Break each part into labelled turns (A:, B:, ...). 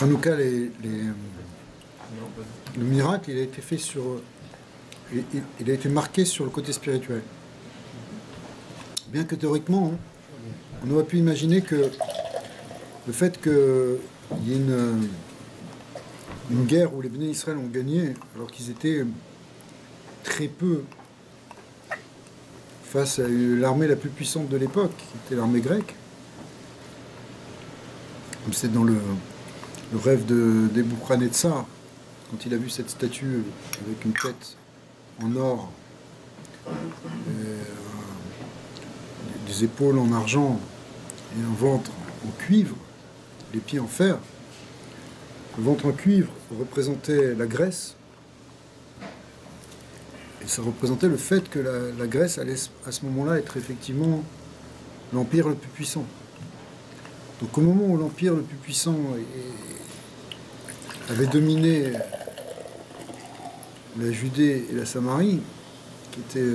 A: Hanouka, le miracle, il a été fait sur... Il a été marqué sur le côté spirituel. Bien que théoriquement, on aurait pu imaginer que le fait qu'il y ait une guerre où les Béné Israël ont gagné, alors qu'ils étaient très peu face à l'armée la plus puissante de l'époque, qui était l'armée grecque, comme c'est dans le rêve de Nebuchadnezzar, quand il a vu cette statue avec une tête en or, des épaules en argent et un ventre en cuivre, les pieds en fer. Le ventre en cuivre représentait la Grèce, et ça représentait le fait que la Grèce allait à ce moment-là être effectivement l'empire le plus puissant. Donc au moment où l'empire le plus puissant avait dominé la Judée et la Samarie, qui était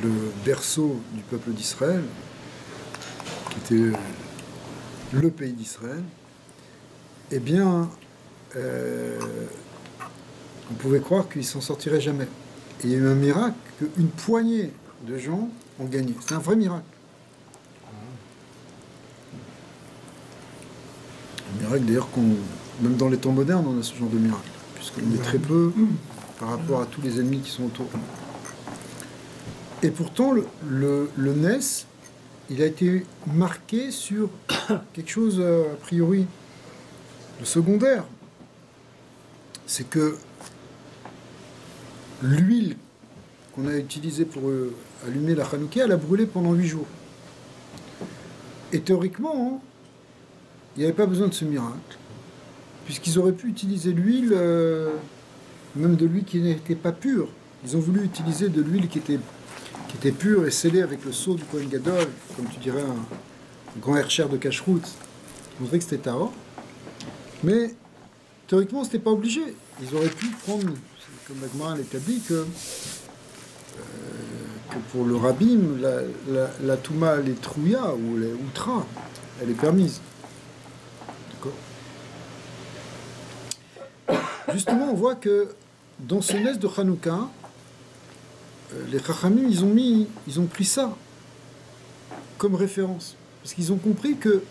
A: le berceau du peuple d'Israël, qui était le pays d'Israël, eh bien, on pouvait croire qu'il s'en sortirait jamais. Et il y a eu un miracle qu'une poignée de gens ont gagné. C'est un vrai miracle. Un miracle d'ailleurs même dans les temps modernes, on a ce genre de miracle, puisqu'on est très peu par rapport à tous les ennemis qui sont autour. Et pourtant, le NES, il a été marqué sur quelque chose, a priori, de secondaire. C'est que l'huile qu'on a utilisée pour allumer la Hanouka, elle a brûlé pendant 8 jours. Et théoriquement, il n'y avait pas besoin de ce miracle, puisqu'ils auraient pu utiliser l'huile, même de l'huile qui n'était pas pure. Ils ont voulu utiliser de l'huile qui était pure et scellée avec le sceau du Kohen Gadol, comme tu dirais un grand hercher de cacheroute, qui montrait que c'était Tahor. Mais théoriquement, c'était pas obligé. Ils auraient pu prendre, comme la Gemara l'établit, que pour le rabbin, la Touma, les Trouya ou les Outra, elle est permise. Justement, on voit que dans ce Nes de Hanouka, les Chachamim, ils ont pris ça comme référence. Parce qu'ils ont compris que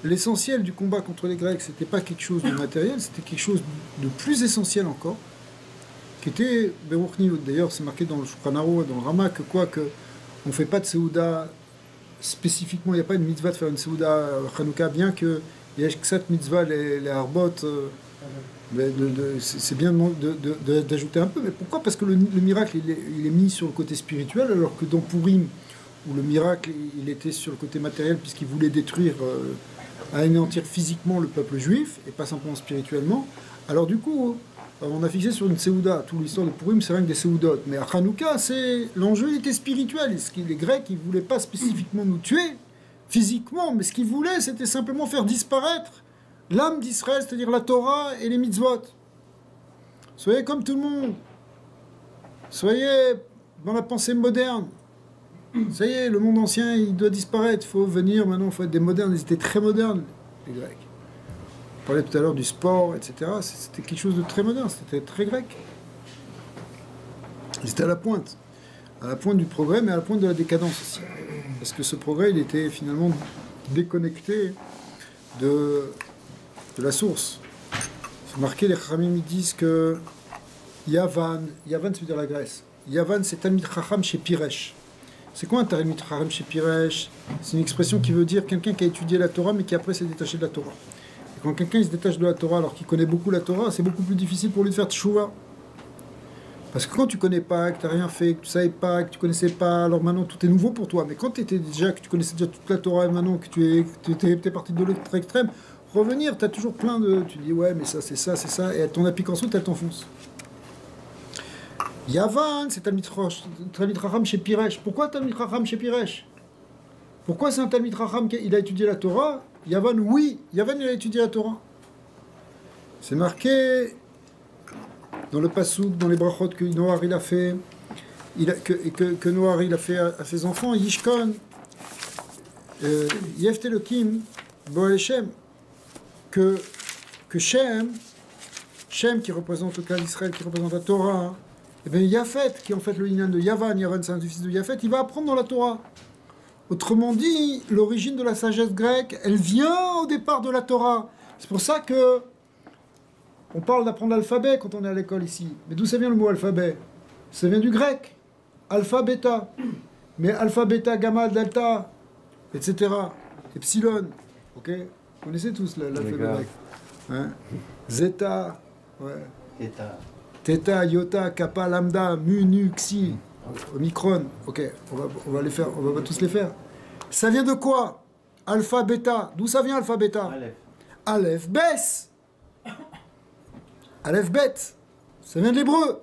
A: l'essentiel du combat contre les Grecs, c'était pas quelque chose de matériel, c'était quelque chose de plus essentiel encore, qui était Beruch Niyud. D'ailleurs, c'est marqué dans le Shulchan Aruch, dans le Rama, que on ne fait pas de Seouda spécifiquement, il n'y a pas une mitzvah de faire une Seouda Hanouka, bien qu'il y ait cette mitzvah, les Harbot. C'est bien d'ajouter un peu, mais pourquoi? Parce que le miracle il est mis sur le côté spirituel, alors que dans Purim, où le miracle il était sur le côté matériel, puisqu'il voulait détruire, anéantir physiquement le peuple juif, et pas simplement spirituellement, alors du coup, on a fixé sur une Seouda. Toute l'histoire de Purim, c'est rien que des Seoudotes. Mais à Hanouka, l'enjeu était spirituel. Et les Grecs, ils ne voulaient pas spécifiquement nous tuer, physiquement, mais ce qu'ils voulaient, c'était simplement faire disparaître l'âme d'Israël, c'est-à-dire la Torah et les mitzvot. Soyez comme tout le monde. Soyez dans la pensée moderne. Ça y est, le monde ancien, il doit disparaître. Il faut venir maintenant, il faut être des modernes. Ils étaient très modernes, les Grecs. On parlait tout à l'heure du sport, etc. C'était quelque chose de très moderne, c'était très grec. Ils étaient à la pointe du progrès, mais à la pointe de la décadence aussi. Parce que ce progrès, il était finalement déconnecté de la source. C'est marqué, les Chachamim disent que Yavan, ça veut dire la Grèce. Yavan, c'est Talmid Chacham chez Piresh. C'est quoi un Talmid Chacham chez Piresh? C'est une expression qui veut dire quelqu'un qui a étudié la Torah, mais qui après s'est détaché de la Torah. Et quand quelqu'un se détache de la Torah alors qu'il connaît beaucoup la Torah, c'est beaucoup plus difficile pour lui de faire tchouva. Parce que quand tu connais pas, que tu n'as rien fait, que tu savais pas, que tu connaissais pas, alors maintenant tout est nouveau pour toi. Mais quand que tu connaissais déjà toute la Torah et maintenant que tu étais parti de l'autre extrême, revenir, tu as toujours plein de... Tu dis ouais mais ça, et ton application, elle t'enfonce. Yavan, c'est Talmid Chacham chez Piresh. Pourquoi Talmid Chacham chez Piresh? Pourquoi c'est un Talmid Chacham qui a étudié la Torah? Yavan, oui, Yavan il a étudié la Torah. C'est marqué dans le Passouk, dans les brachot que Noar il a fait, que Noar il a fait à ses enfants, Yishkon, Yeft Elokim, Boel Shem. que Shem qui représente le clan d'Israël, qui représente la Torah, et bien Yafet, qui est en fait le Inyan de Yavan, Yavan c'est un fils de Yafet, il va apprendre dans la Torah. Autrement dit, l'origine de la sagesse grecque, elle vient au départ de la Torah. C'est pour ça que on parle d'apprendre l'alphabet quand on est à l'école ici. Mais d'où ça vient le mot alphabet? Ça vient du grec. Alpha, bêta. Mais alpha, bêta, gamma, delta, etc. Epsilon. Ok? Vous connaissez tous l'alphabet grec. Hein? Zeta. Ouais. Theta, iota, kappa, lambda, mu, nu, xi. Omicron. Ok. On va les faire. On va pas tous les faire. Ça vient de quoi? Alpha, bêta. D'où ça vient alpha, bêta?
B: Aleph.
A: Aleph, bès. Aleph, bête. Ça vient de l'hébreu.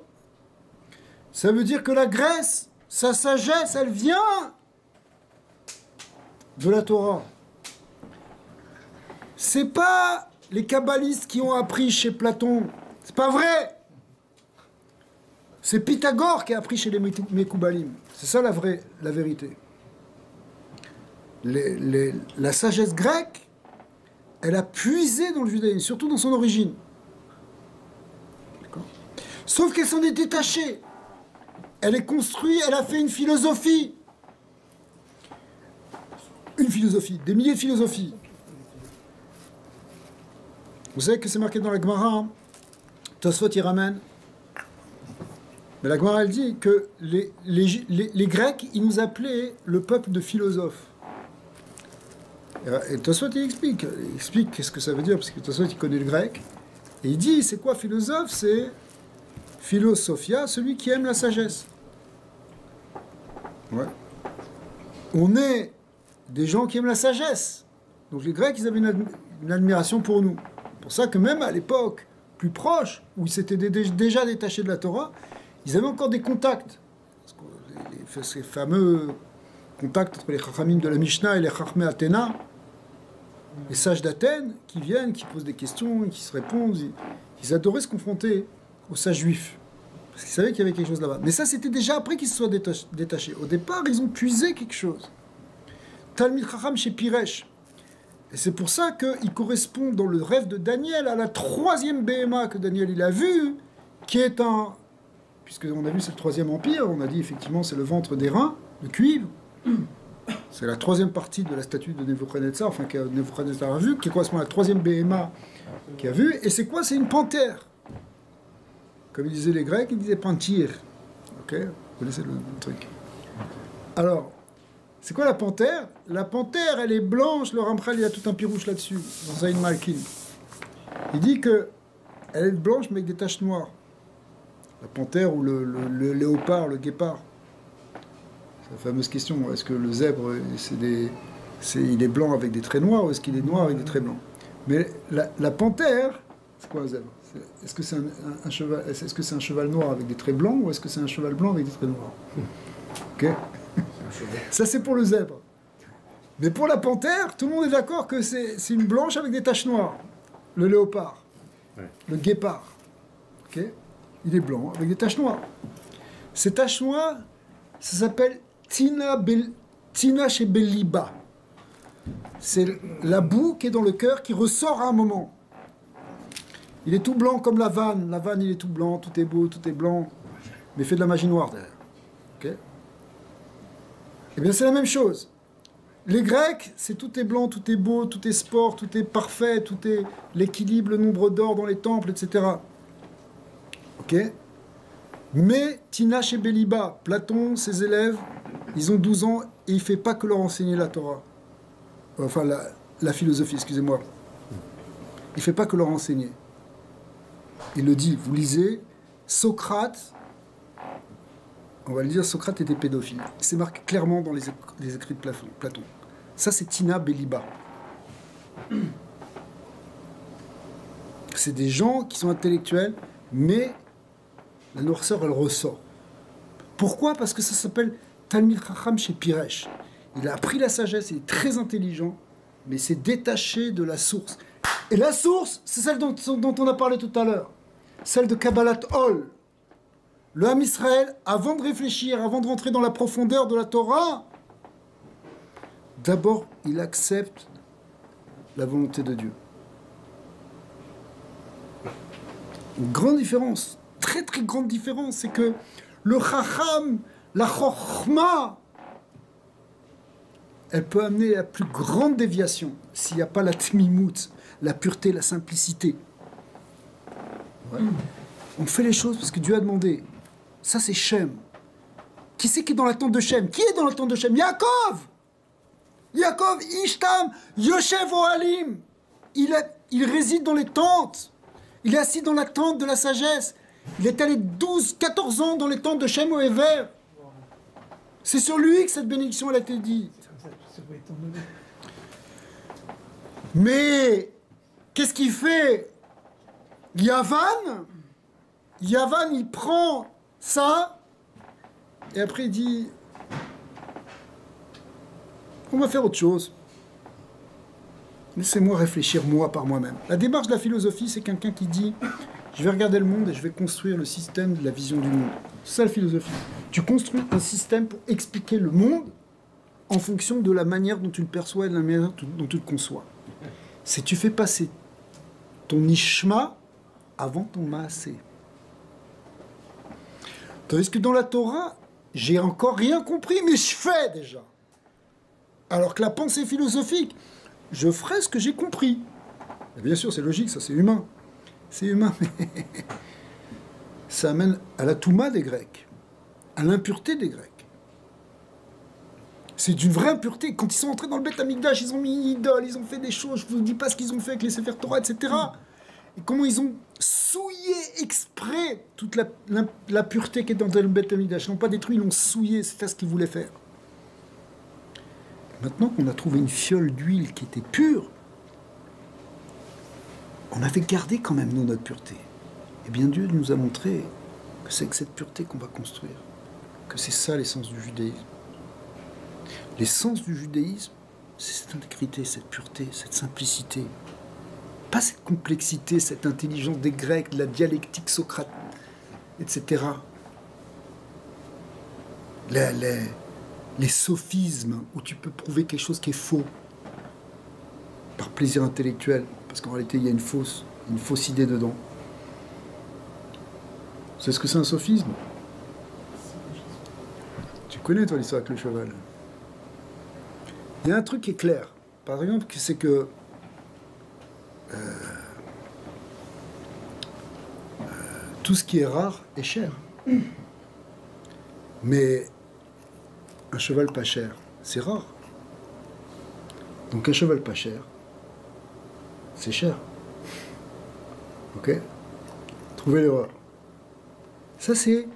A: Ça veut dire que la Grèce, sa sagesse, elle vient de la Torah. C'est pas les kabbalistes qui ont appris chez Platon. C'est pas vrai. C'est Pythagore qui a appris chez les Mekoubalim. C'est ça la vérité. La sagesse grecque, elle a puisé dans le judaïsme, surtout dans son origine. Sauf qu'elle s'en est détachée. Elle est construite, elle a fait une philosophie. Une philosophie, des milliers de philosophies. Vous savez que c'est marqué dans la Gemara, hein? Tosfot y ramène. Mais la Gemara, elle dit que les Grecs, ils nous appelaient le peuple de philosophes. Et Tosfot, il explique qu'est-ce que ça veut dire, parce que Tosfot, il connaît le grec. Et il dit, c'est quoi philosophe? C'est philosophia, celui qui aime la sagesse. Ouais. On est des gens qui aiment la sagesse. Donc les Grecs, ils avaient une admiration pour nous. C'est pour ça que même à l'époque plus proche, où ils s'étaient déjà détachés de la Torah, ils avaient encore des contacts. Ces fameux contacts entre les Chachamim de la Mishnah et les Chachmei Athéna, les sages d'Athènes, qui viennent, qui posent des questions, qui se répondent. Ils adoraient se confronter aux sages juifs. Parce qu'ils savaient qu'il y avait quelque chose là-bas. Mais ça, c'était déjà après qu'ils se soient détachés. Au départ, ils ont puisé quelque chose. Talmid Chacham chez Piresh. Et c'est pour ça qu'il correspond dans le rêve de Daniel à la troisième BMA que Daniel il a vu, qui est un... Puisqu'on a vu c'est le troisième empire, on a dit effectivement c'est le ventre des reins, le cuivre. C'est la troisième partie de la statue de Nebuchadnezzar, enfin que Nebuchadnezzar a vu, qui correspond à la troisième BMA qu'il a vu. Et c'est quoi? C'est une panthère. Comme ils disaient les Grecs, ils disaient panthir. Ok? Vous connaissez le truc. Alors, c'est quoi la panthère? La panthère, elle est blanche, le Ramchal, il y a tout un pirouche là-dessus, dans Zayn Malkin. Il dit que elle est blanche, mais avec des taches noires. La panthère ou le léopard, le guépard. C'est la fameuse question, est-ce que le zèbre, il est blanc avec des traits noirs, ou est-ce qu'il est noir avec des traits blancs? Mais la panthère, c'est quoi un zèbre? Est-ce que c'est un cheval, est-ce que c'est un cheval noir avec des traits blancs, ou est-ce que c'est un cheval blanc avec des traits noirs? Ok. Ça, c'est pour le zèbre. Mais pour la panthère, tout le monde est d'accord que c'est une blanche avec des taches noires. Le léopard. Ouais. Le guépard. Ok. Il est blanc avec des taches noires. Ces taches noires, ça s'appelle Tina chez Beliba. C'est la boue qui est dans le cœur qui ressort à un moment. Il est tout blanc comme la vanne. La vanne, il est tout blanc, tout est beau, tout est blanc. Mais il fait de la magie noire derrière. Ok. Eh bien, c'est la même chose. Les Grecs, c'est tout est blanc, tout est beau, tout est sport, tout est parfait, tout est l'équilibre, le nombre d'or dans les temples, etc. Ok. Mais Tina chez Beliba, Platon, ses élèves, ils ont 12 ans et il ne fait pas que leur enseigner la Torah. Enfin, la philosophie, excusez-moi. Il ne fait pas que leur enseigner. Il le dit, vous lisez, Socrate, on va le dire, Socrate était pédophile. C'est marqué clairement dans les écrits de Platon. Ça, c'est Tina Beliba. C'est des gens qui sont intellectuels, mais la noirceur, elle ressort. Pourquoi? Parce que ça s'appelle Talmid Chacham chez Piresh. Il a appris la sagesse, il est très intelligent, mais c'est détaché de la source. Et la source, c'est celle dont on a parlé tout à l'heure. Celle de Kabbalat Ol. Le Ham Israël, avant de réfléchir, avant de rentrer dans la profondeur de la Torah, d'abord, il accepte la volonté de Dieu. Une grande différence, très très grande différence, c'est que le chacham, la chokhma, elle peut amener la plus grande déviation s'il n'y a pas la tmimout, la pureté, la simplicité. Ouais. On fait les choses parce que Dieu a demandé. Ça, c'est Shem. Qui c'est qui est dans la tente de Shem? Qui est dans la tente de Shem? Yaakov! Yaakov, Ishtam, Yoshev Ohalim. Il réside dans les tentes. Il est assis dans la tente de la sagesse. Il est allé 12, 14 ans dans les tentes de Shem au Héver. C'est sur lui que cette bénédiction elle a été dite. Mais, qu'est-ce qu'il fait? Yavan, il prend ça, et après il dit, on va faire autre chose. Laissez-moi réfléchir moi par moi-même. La démarche de la philosophie, c'est quelqu'un qui dit, je vais regarder le monde et je vais construire le système de la vision du monde. C'est ça la philosophie. Tu construis un système pour expliquer le monde en fonction de la manière dont tu le perçois et de la manière dont tu le conçois. C'est tu fais passer ton ishma avant ton maasé. Tandis que dans la Torah, j'ai encore rien compris, mais je fais déjà. Alors que la pensée philosophique, je ferai ce que j'ai compris. Et bien sûr, c'est logique, ça c'est humain. C'est humain, mais ça amène à la touma des Grecs, à l'impureté des Grecs. C'est d'une vraie impureté. Quand ils sont entrés dans le Beth Amikdash, ils ont mis une idole, ils ont fait des choses, je ne vous dis pas ce qu'ils ont fait avec les Sefer Torah, etc. Et comment ils ont souillé exprès toute la pureté qui est dans le Beth Amikdash. Ils n'ont pas détruit, ils l'ont souillé, c'était ce qu'ils voulaient faire. Maintenant qu'on a trouvé une fiole d'huile qui était pure, on avait gardé quand même, nous, notre pureté. Et bien Dieu nous a montré que c'est que cette pureté qu'on va construire, que c'est ça l'essence du judaïsme. L'essence du judaïsme, c'est cette intégrité, cette pureté, cette simplicité. Pas cette complexité, cette intelligence des Grecs, de la dialectique Socrate, etc. Les sophismes où tu peux prouver quelque chose qui est faux par plaisir intellectuel, parce qu'en réalité il y a une fausse idée dedans. C'est ce que c'est un sophisme? Tu connais toi l'histoire avec le cheval? Il y a un truc qui est clair, par exemple, c'est que tout ce qui est rare est cher. Mais un cheval pas cher, c'est rare. Donc un cheval pas cher, c'est cher. Ok? Trouvez l'erreur. Ça, c'est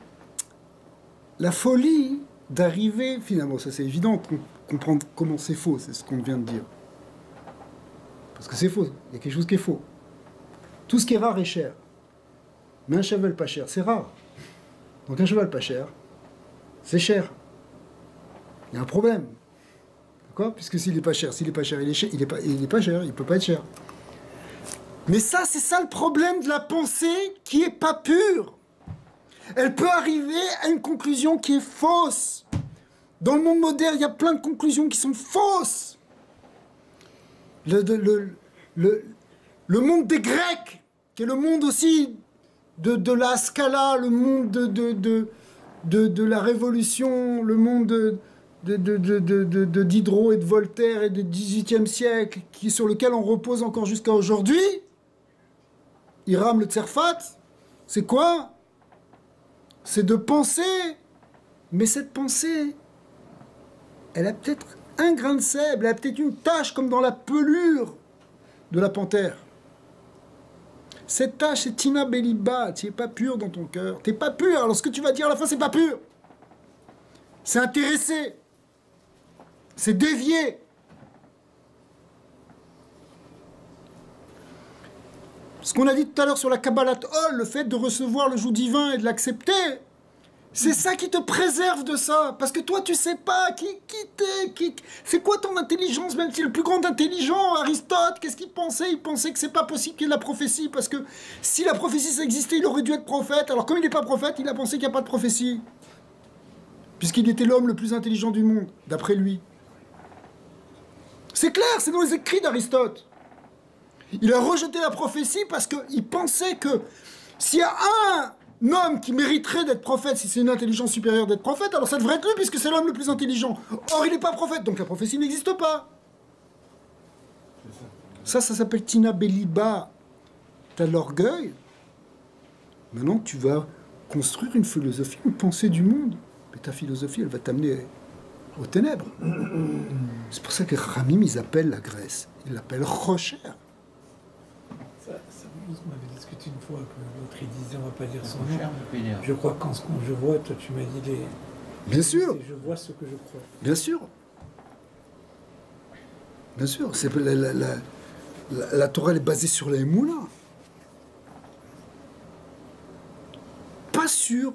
A: la folie d'arriver, finalement, ça c'est évident, comprendre comment c'est faux, c'est ce qu'on vient de dire. Parce que c'est faux, il y a quelque chose qui est faux. Tout ce qui est rare est cher. Mais un cheval pas cher, c'est rare. Donc un cheval pas cher, c'est cher. Il y a un problème. D'accord? Puisque s'il n'est pas cher, il est pas cher, il est pas cher, il peut pas être cher. Mais ça, c'est ça le problème de la pensée qui est pas pure. Elle peut arriver à une conclusion qui est fausse. Dans le monde moderne, il y a plein de conclusions qui sont fausses. Le monde des Grecs, qui est le monde aussi de la Scala, le monde de la Révolution, le monde de Diderot et de Voltaire et du XVIIIe siècle, sur lequel on repose encore jusqu'à aujourd'hui. Hiram le Tzerfat, c'est quoi? C'est de penser, mais cette pensée, elle a peut-être un grain de sable, elle a peut-être une tache comme dans la pelure de la panthère. Cette tache, c'est Tina Beliba, tu n'es pas pur dans ton cœur. Tu n'es pas pur, alors ce que tu vas dire à la fin, c'est pas pur. C'est intéressé. C'est dévié. Ce qu'on a dit tout à l'heure sur la Kabbalat Ol, le fait de recevoir le joug divin et de l'accepter, c'est ça qui te préserve de ça. Parce que toi, tu sais pas c'est quoi ton intelligence, même si le plus grand intelligent, Aristote, qu'est-ce qu'il pensait? Il pensait que c'est pas possible qu'il y ait de la prophétie, parce que si la prophétie ça existait, il aurait dû être prophète. Alors comme il n'est pas prophète, il a pensé qu'il n'y a pas de prophétie. Puisqu'il était l'homme le plus intelligent du monde, d'après lui. C'est clair, c'est dans les écrits d'Aristote. Il a rejeté la prophétie parce qu'il pensait que S'il y a un homme qui mériterait d'être prophète, si c'est une intelligence supérieure d'être prophète, alors ça devrait être lui, puisque c'est l'homme le plus intelligent. Or, il n'est pas prophète, donc la prophétie n'existe pas. Ça s'appelle Tina Beliba. Tu as l'orgueil. Maintenant, tu vas construire une philosophie, une pensée du monde. Mais ta philosophie, elle va t'amener aux ténèbres. C'est pour ça que les Ramim, ils appellent la Grèce. Ils l'appellent Rocher.
B: Ça on avait discuté une fois que l'autre il disait on va pas dire son nom. Je crois qu'en ce que je vois, toi tu m'as dit les.
A: Bien sûr.
B: Je vois ce que je crois.
A: Bien sûr. Bien sûr. C'est la Torah elle est basée sur les moulins. Pas sur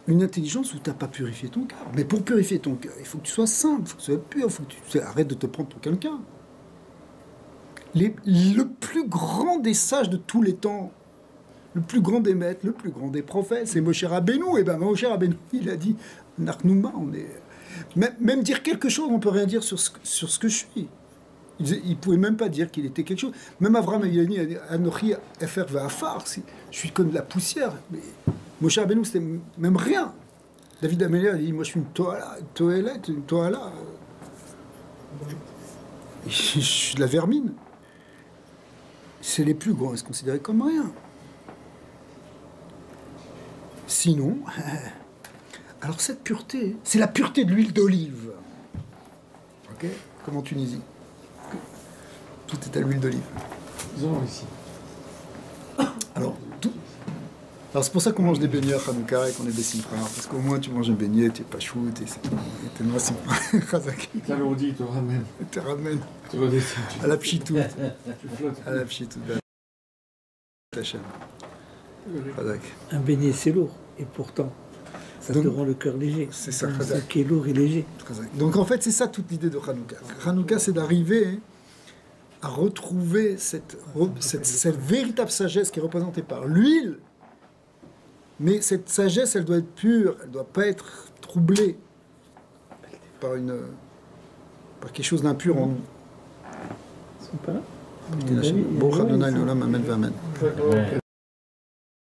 A: une intelligence où tu n'as pas purifié ton cœur. Mais pour purifier ton cœur, il faut que tu sois simple, il faut que tu sois pur, il faut que tu arrêtes de te prendre pour quelqu'un. Le plus grand des sages de tous les temps, le plus grand des maîtres, le plus grand des prophètes, c'est Moshe Rabbeinu. Et bien Moshe Rabbeinu, il a dit, Narnouma, on est... Même dire quelque chose, on ne peut rien dire sur ce que je suis. Il ne pouvait même pas dire qu'il était quelque chose. Même Avraham il a dit, Anochi Efer Ve'afar, je suis comme de la poussière. Mais Moshe Rabbeinu, c'était même rien. David Amélière, il dit, moi je suis une toala, une toala. Je suis de la vermine. C'est les plus grands, ils se considéraient comme rien. Sinon, alors cette pureté, c'est la pureté de l'huile d'olive. Ok? Comme en Tunisie. Tout est à l'huile d'olive.
B: Ils ont ici.
A: Alors, c'est pour ça qu'on mange des beignets à Hanouka et qu'on est des simchas. Parce qu'au moins tu manges un beignet, tu n'es pas chou, tu es noix simcha.
B: T'alourdis, tu ramènes.
A: Tu ramènes.
B: Tu redescends.
A: À la pchitoute.
B: Tu flottes.
A: À la pchitoute. Ta chaîne.
B: Un beignet, c'est lourd. Et pourtant, ça te rend le cœur léger.
A: C'est ça.
B: Ce qui est lourd et léger.
A: Donc en fait, c'est ça toute l'idée de Hanouka. Hanouka, c'est d'arriver à retrouver cette véritable sagesse qui est représentée par l'huile. Mais cette sagesse, elle doit être pure, elle ne doit pas être troublée par quelque chose d'impur en nous.
B: Ils sont pas là.
A: Bon, Adonai, l'olam, amen, amen.